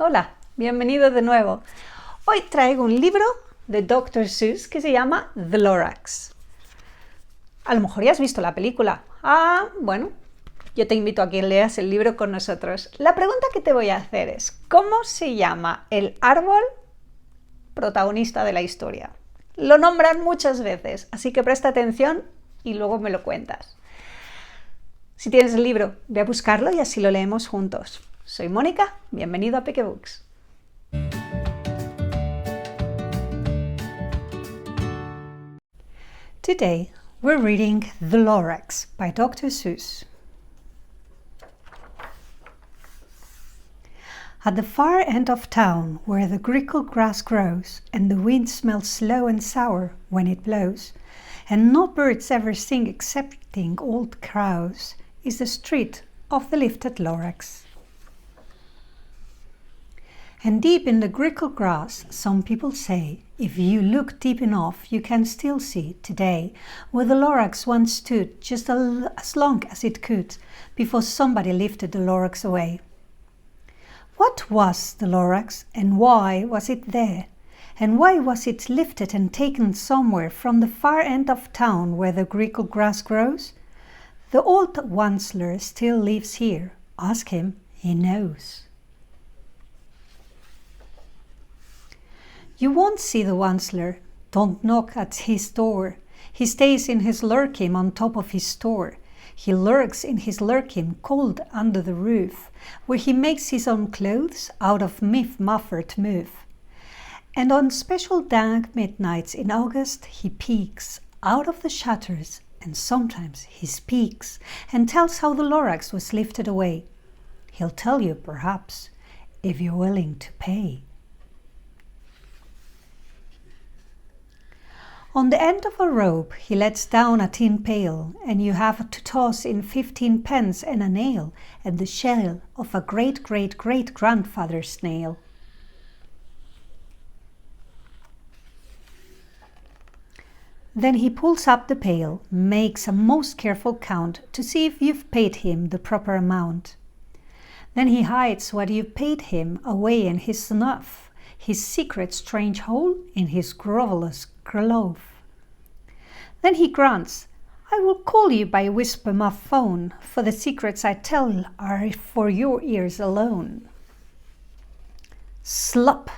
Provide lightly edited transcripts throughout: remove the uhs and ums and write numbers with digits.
Hola, bienvenido de nuevo. Hoy traigo un libro de Dr Seuss que se llama The Lorax. A lo mejor ya has visto la película. Bueno, yo te invito a que leas el libro con nosotros. La pregunta que te voy a hacer es, ¿cómo se llama el árbol protagonista de la historia? Lo nombran muchas veces, así que presta atención y luego me lo cuentas. Si tienes el libro, ve a buscarlo y así lo leemos juntos. Soy Mónica, bienvenido a Peque Books. Today we're reading The Lorax by Dr. Seuss. At the far end of town, where the grickle grass grows, and the wind smells slow and sour when it blows, and no birds ever sing excepting old crows, is the street of the lifted Lorax. And deep in the grickle grass, some people say, if you look deep enough, you can still see today where the Lorax once stood, just as long as it could, before somebody lifted the Lorax away. What was the Lorax, and why was it there? And why was it lifted and taken somewhere from the far end of town where the grickle grass grows? The old Wansler still lives here. Ask him, he knows. You won't see the Wansler. Don't knock at his door. He stays in his lurkim on top of his store. He lurks in his lurkim cold under the roof, where he makes his own clothes out of muffered move. And on special dank midnights in August he peeks out of the shutters, and sometimes he speaks and tells how the Lorax was lifted away. He'll tell you, perhaps, if you're willing to pay. On the end of a rope he lets down a tin pail, and you have to toss in 15 pence and a nail and the shell of a great-great-great-grandfather's snail. Then he pulls up the pail, makes a most careful count to see if you've paid him the proper amount. Then he hides what you've paid him away in his snuff, his secret strange hole in his grovelous glove. Then he grunts, I will call you by whisper my phone, for the secrets I tell are for your ears alone. Slop!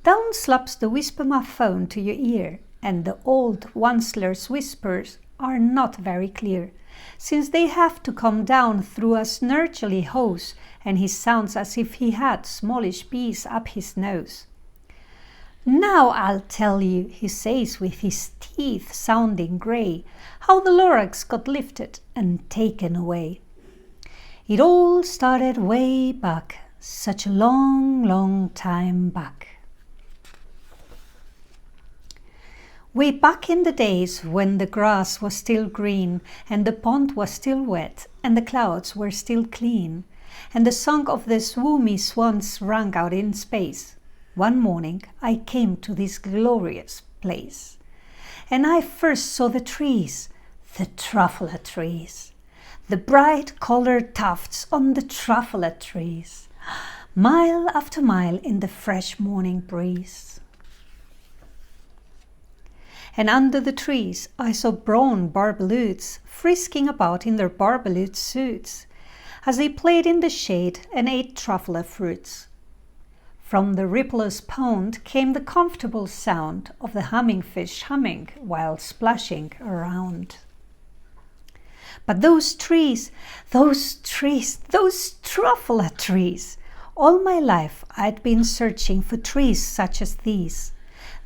Down slops the whisper my phone to your ear, and the old Wansler's whispers are not very clear, since they have to come down through a snurgly hose, and he sounds as if he had smallish bees up his nose. Now I'll tell you, he says with his teeth sounding grey, how the Lorax got lifted and taken away. It all started way back, such a long, long time back. Way back in the days when the grass was still green, and the pond was still wet, and the clouds were still clean, and the song of the swoomy swans rang out in space. One morning I came to this glorious place, and I first saw the trees, the truffle trees, the bright-colored tufts on the truffle trees, mile after mile in the fresh morning breeze. And under the trees I saw brown barbaloots frisking about in their barbaloot suits, as they played in the shade and ate truffle fruits. From the rippleless pond came the comfortable sound of the humming fish humming while splashing around. But those trees, those truffle trees! All my life I'd been searching for trees such as these.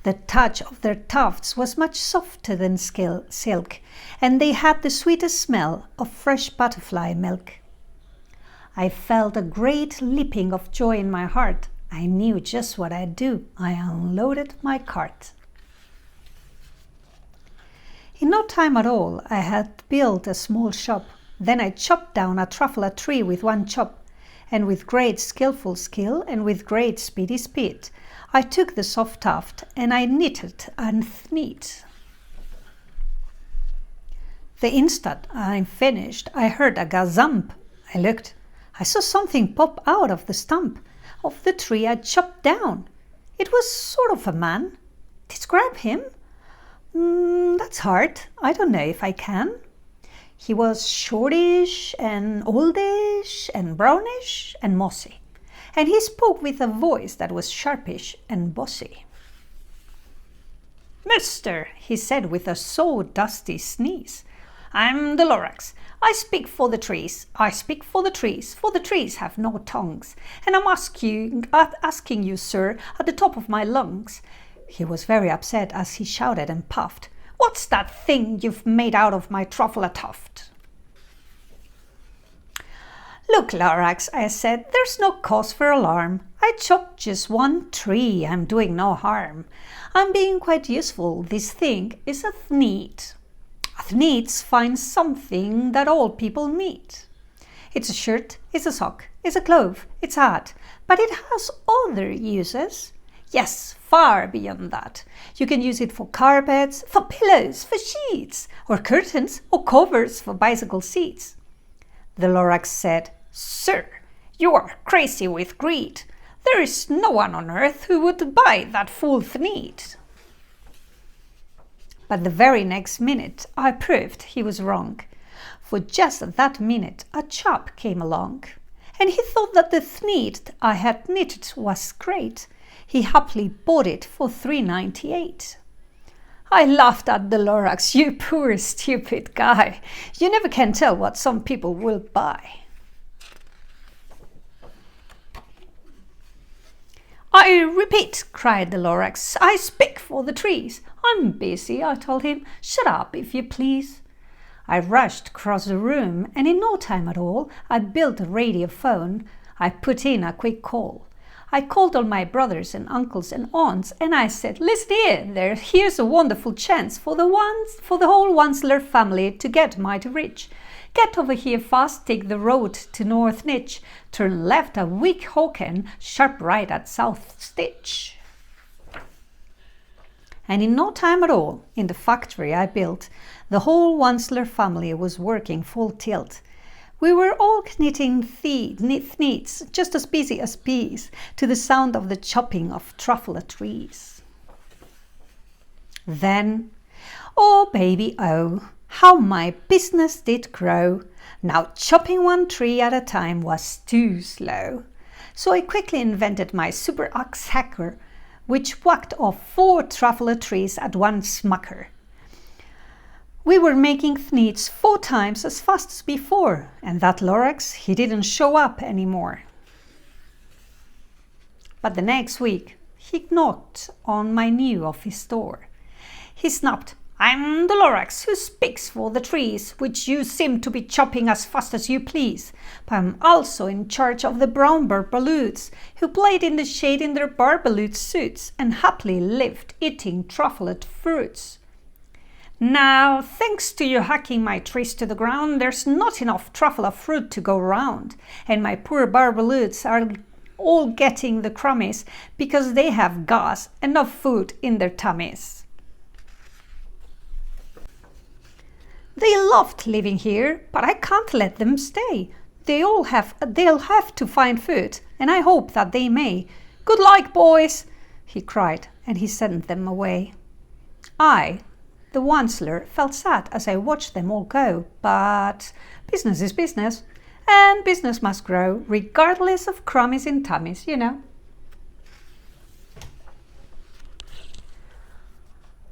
The touch of their tufts was much softer than silk, and they had the sweetest smell of fresh butterfly milk. I felt a great leaping of joy in my heart. I knew just what I'd do. I unloaded my cart. In no time at all, I had built a small shop. Then I chopped down a truffle tree with one chop, and with great skillful skill and with great speedy speed, I took the soft tuft and I knitted and neat. The instant I finished, I heard a gazump. I looked. I saw something pop out of the stump. of the tree I chopped down. It was sort of a man. Describe him? That's hard. I don't know if I can. He was shortish and oldish and brownish and mossy, and he spoke with a voice that was sharpish and bossy. Mister, he said with a sawdusty sneeze, I'm the Lorax. I speak for the trees. I speak for the trees have no tongues, and I'm asking you, sir, at the top of my lungs. He was very upset as he shouted and puffed. What's that thing you've made out of my truffle tuft? Look, Lorax, I said, there's no cause for alarm. I chopped just one tree. I'm doing no harm. I'm being quite useful. This thing is a thneed. A thneeds finds something that all people need. It's a shirt, it's a sock, it's a glove, it's a hat, but it has other uses. Yes, far beyond that. You can use it for carpets, for pillows, for sheets, or curtains, or covers for bicycle seats. The Lorax said, Sir, you are crazy with greed. There is no one on earth who would buy that fool thneed. But the very next minute I proved he was wrong. For just at that minute a chap came along, and he thought that the thneed I had knitted was great. He happily bought it for $3.98. I laughed at the Lorax. You poor stupid guy. You never can tell what some people will buy. I repeat, cried the Lorax, I speak for the trees. I'm busy, I told him. Shut up, if you please. I rushed across the room, and in no time at all, I built a radio phone. I put in a quick call. I called all my brothers and uncles and aunts, and I said, listen here, here's a wonderful chance for the whole Wansler family to get mighty rich. Get over here fast, take the road to North Nitch, turn left at Weehawken, sharp right at South Stitch. And in no time at all, in the factory I built, the whole Wansler family was working full tilt. We were all knitting thneeds, just as busy as bees, to the sound of the chopping of truffle trees. Then, oh baby, oh, how my business did grow. Now chopping one tree at a time was too slow. So I quickly invented my super axe hacker, which whacked off 4 truffle trees at one smucker. We were making thneeds 4 times as fast as before, and that Lorax, he didn't show up anymore. But the next week, he knocked on my new office door. He snapped, I'm the Lorax who speaks for the trees, which you seem to be chopping as fast as you please. But I'm also in charge of the brown barbaloots, who played in the shade in their barbaloot suits and happily lived eating truffled fruits. Now, thanks to you hacking my trees to the ground, there's not enough truffle fruit to go round, and my poor barbaloots are all getting the crummies because they have got enough food in their tummies. They loved living here, but I can't let them stay. They'll have to find food, and I hope that they may. Good luck, boys, he cried, and he sent them away. I, the Wansler, felt sad as I watched them all go, but business is business, and business must grow, regardless of crummies in tummies, you know.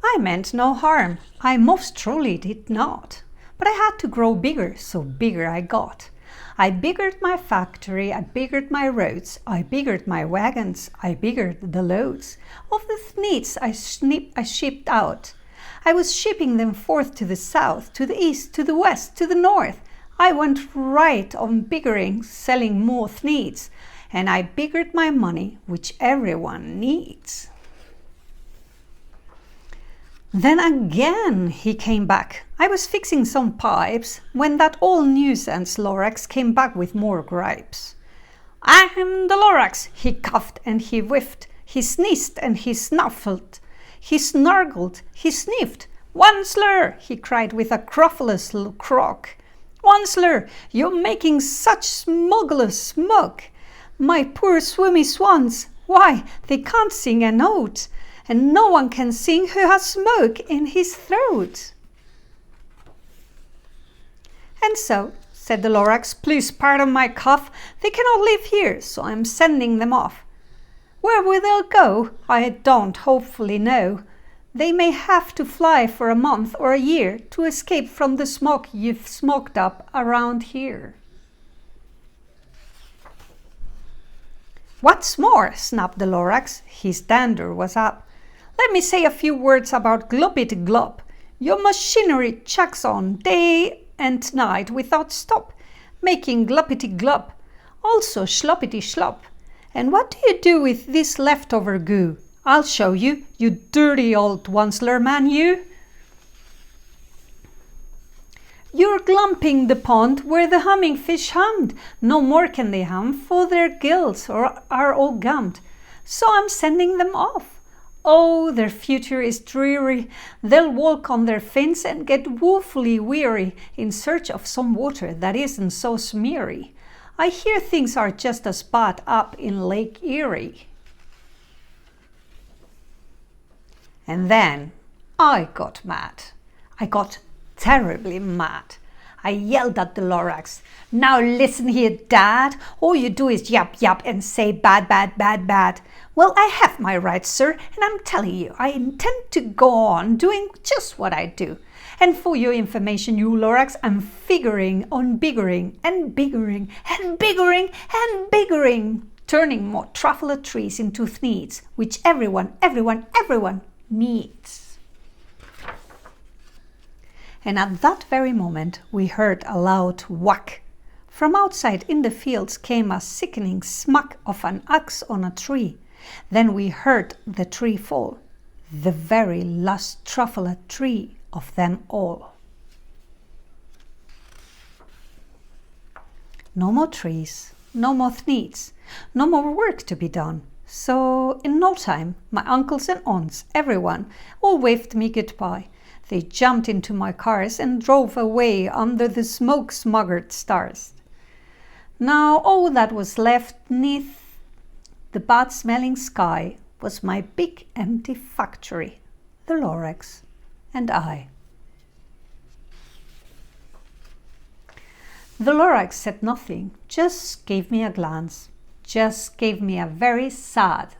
I meant no harm, I most truly did not, but I had to grow bigger, so bigger I got. I biggered my factory, I biggered my roads, I biggered my wagons, I biggered the loads of the thneeds I shipped out. I was shipping them forth to the south, to the east, to the west, to the north. I went right on biggering, selling more thneeds, and I biggered my money, which everyone needs. Then again he came back. I was fixing some pipes when that old nuisance Lorax came back with more gripes. I'm the Lorax, he coughed and he whiffed, he sneezed and he snuffled. He snargled, he sniffed. Wansler, he cried with a croffless croak. Wansler, you're making such smugglers smug. My poor swimmy swans, why, they can't sing a note, and no one can sing who has smoke in his throat. And so, said the Lorax, please pardon my cough, they cannot live here, so I'm sending them off. Where will they go? I don't hopefully know. They may have to fly for a month or a year to escape from the smoke you've smoked up around here. What's more, snapped the Lorax, his dander was up. Let me say a few words about gloppity glop. Your machinery chugs on day and night without stop, making gloppity glop, also sloppity slop. And what do you do with this leftover goo? I'll show you, you dirty old Wansler man, you. You're glumping the pond where the humming fish hummed. No more can they hum, for their gills are all gummed. So I'm sending them off. Oh, their future is dreary. They'll walk on their fins and get woefully weary in search of some water that isn't so smeary. I hear things are just as bad up in Lake Erie. And then I got mad. I got terribly mad. I yelled at the Lorax. Now listen here, Dad. All you do is yap yap and say bad, bad, bad, bad. Well, I have my rights, sir, and I'm telling you, I intend to go on doing just what I do. And for your information, you Lorax, I'm figuring on biggering and biggering and biggering and biggering, turning more truffle trees into thneeds, which everyone needs. And at that very moment, we heard a loud whack. From outside in the fields came a sickening smack of an axe on a tree. Then we heard the tree fall, the very last truffle tree of them all. No more trees, no more thneeds, no more work to be done. So in no time, my uncles and aunts, everyone, all waved me goodbye. They jumped into my cars and drove away under the smoke-smuggered stars. Now all that was left 'neath the bad-smelling sky was my big empty factory, the Lorax, and I. The Lorax said nothing, just gave me a glance, just gave me a very sad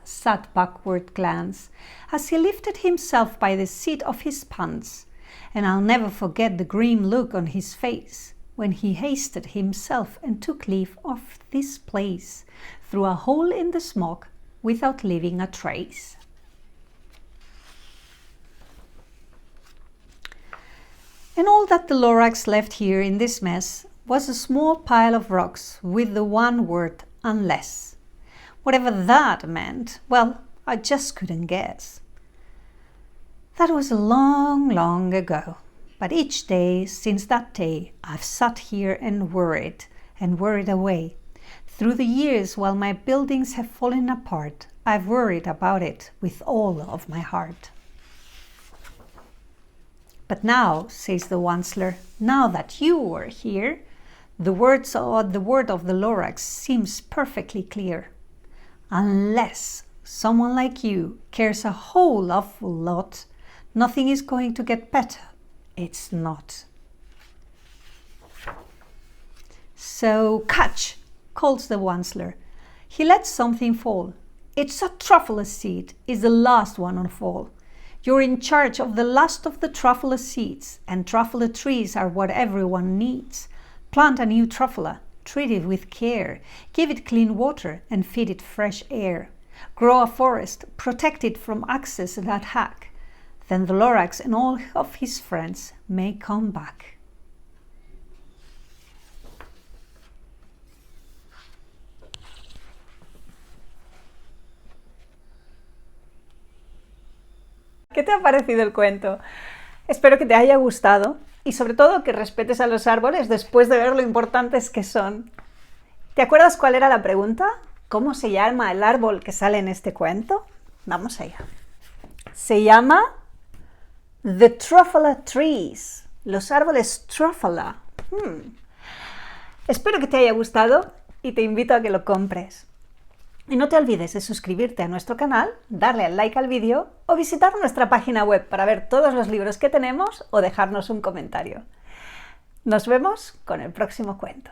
backward glance as he lifted himself by the seat of his pants, and I'll never forget the grim look on his face when he hasted himself and took leave of this place through a hole in the smoke without leaving a trace. And all that the Lorax left here in this mess was a small pile of rocks with the one word unless. Whatever that meant, well, I just couldn't guess. That was long ago, but each day since that day I've sat here and worried away. Through the years while my buildings have fallen apart, I've worried about it with all of my heart. But now, says the Wansler, now that you are here, the word of the Lorax seems perfectly clear. Unless someone like you cares a whole awful lot, nothing is going to get better. It's not. So catch, calls the Wansler. He lets something fall. It's a truffle seed, is the last one of all. You're in charge of the last of the truffle seeds, and truffle trees are what everyone needs. Plant a new truffle, treat it with care, give it clean water and feed it fresh air. Grow a forest, protect it from axes that hack. Then the Lorax and all of his friends may come back. ¿Qué te ha parecido el cuento? Espero que te haya gustado y sobre todo que respetes a los árboles después de ver lo importantes que son. ¿Te acuerdas cuál era la pregunta? ¿Cómo se llama el árbol que sale en este cuento? Vamos allá. Se llama The Truffle Trees, los árboles truffle. Espero que te haya gustado y te invito a que lo compres. Y no te olvides de suscribirte a nuestro canal, darle al like al vídeo o visitar nuestra página web para ver todos los libros que tenemos o dejarnos un comentario. Nos vemos con el próximo cuento.